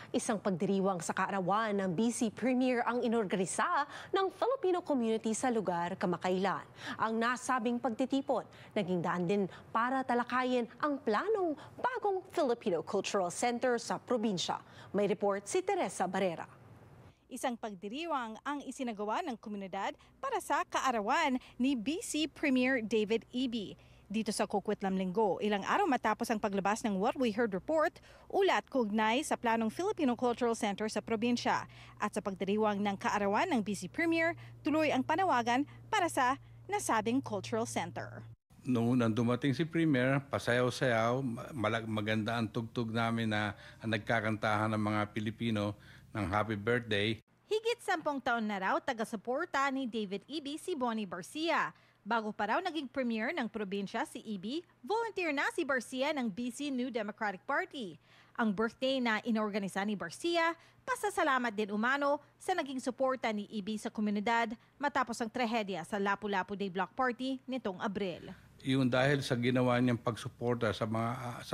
Isang pagdiriwang sa kaarawan ng BC Premier ang inorganisa ng Filipino community sa lugar kamakailan. Ang nasabing pagtitipon, naging daan din para talakayin ang planong bagong Filipino Cultural Center sa probinsya. May report si Teresa Barrera. Isang pagdiriwang ang isinagawa ng komunidad para sa kaarawan ni BC Premier David Eby. Dito sa Coquitlam Linggo, ilang araw matapos ang paglabas ng What We Heard report, ulat kaugnay sa planong Filipino Cultural Center sa probinsya. At sa pagdiriwang ng kaarawan ng BC Premier, tuloy ang panawagan para sa nasabing cultural center. Noong dumating si Premier, pasayaw-sayaw, maganda ang tugtog namin na nagkakantahan ng mga Pilipino ng Happy Birthday. Higit 10 taon na raw taga-suporta ni David Eby si Bonnie Barcia. Bago pa raw naging premier ng probinsya si Eby, volunteer na si Barcia ng BC New Democratic Party. Ang birthday na inorganisa ni Barcia, pasasalamat din umano sa naging suporta ni Eby sa komunidad matapos ang trahedya sa Lapu-Lapu Day Block Party nitong Abril. Yung dahil sa ginawa niyang pagsuporta sa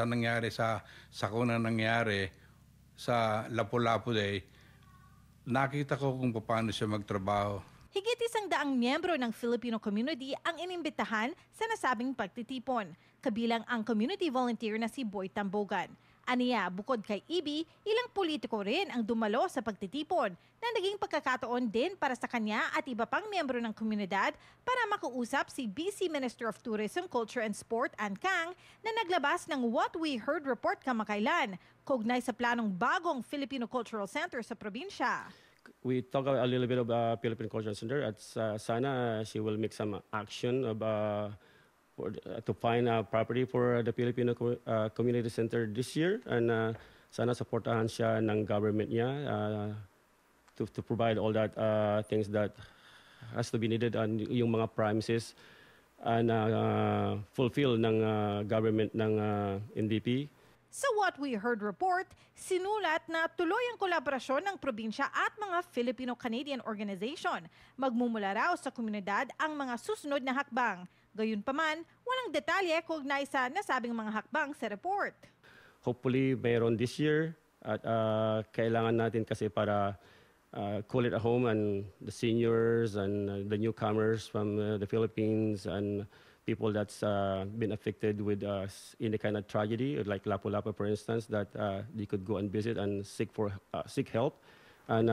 nangyari sa sakuna nangyari sa Lapu-Lapu Day, nakita ko kung paano siya magtrabaho. Higit 100 miyembro ng Filipino community ang inimbitahan sa nasabing pagtitipon, kabilang ang community volunteer na si Boy Tambogan. Aniya, bukod kay Eby, ilang politiko rin ang dumalo sa pagtitipon na naging pagkakataon din para sa kanya at iba pang miyembro ng komunidad para makausap si BC Minister of Tourism, Culture and Sport, Ann Kang, na naglabas ng What We Heard report kamakailan, kaugnay sa planong bagong Filipino Cultural Center sa probinsya. We talk a little bit about Philippine Cultural Center at sana she will make some action to find a property for the Filipino Community Center this year, and sana supportahan siya ng government niya to provide all that things that has to be needed and yung mga promises and fulfill ng government ng NDP. Sa What We Heard report, sinulat na tuloy ang kolaborasyon ng probinsya at mga Filipino-Canadian organization. Magmumula raw sa komunidad ang mga susunod na hakbang. Gayunpaman, walang detalye kaugnay sa nasabing mga hakbang sa report. Hopefully, mayroon this year at kailangan natin kasi para call it a home and the seniors and the newcomers from the Philippines and people that's been affected with any kind of tragedy, like Lapu-Lapu, for instance, that they could go and visit and seek help and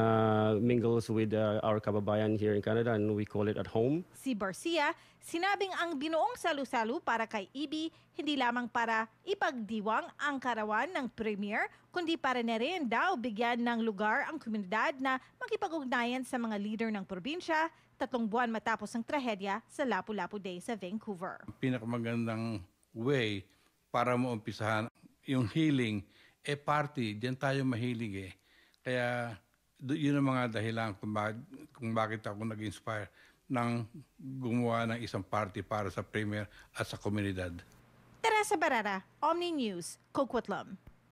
mingles with our kababayan here in Canada, and we call it at home. Si Barcia, sinabing ang binuong salu-salu para kay Eby, hindi lamang para ipagdiwang ang karawan ng Premier, kundi para na rin daw bigyan ng lugar ang komunidad na makipag-ugnayan sa mga leader ng probinsya, 3 buwan matapos ang trahedya sa Lapu-Lapu Day sa Vancouver. Pinakamagandang way para maumpisahan yung healing, party, diyan tayo mahilig eh. Kaya yun ang mga dahilan kung bakit ako nag-inspire ng gumawa ng isang party para sa Premier at sa komunidad. Teresa Barrera, Omni News, Coquitlam.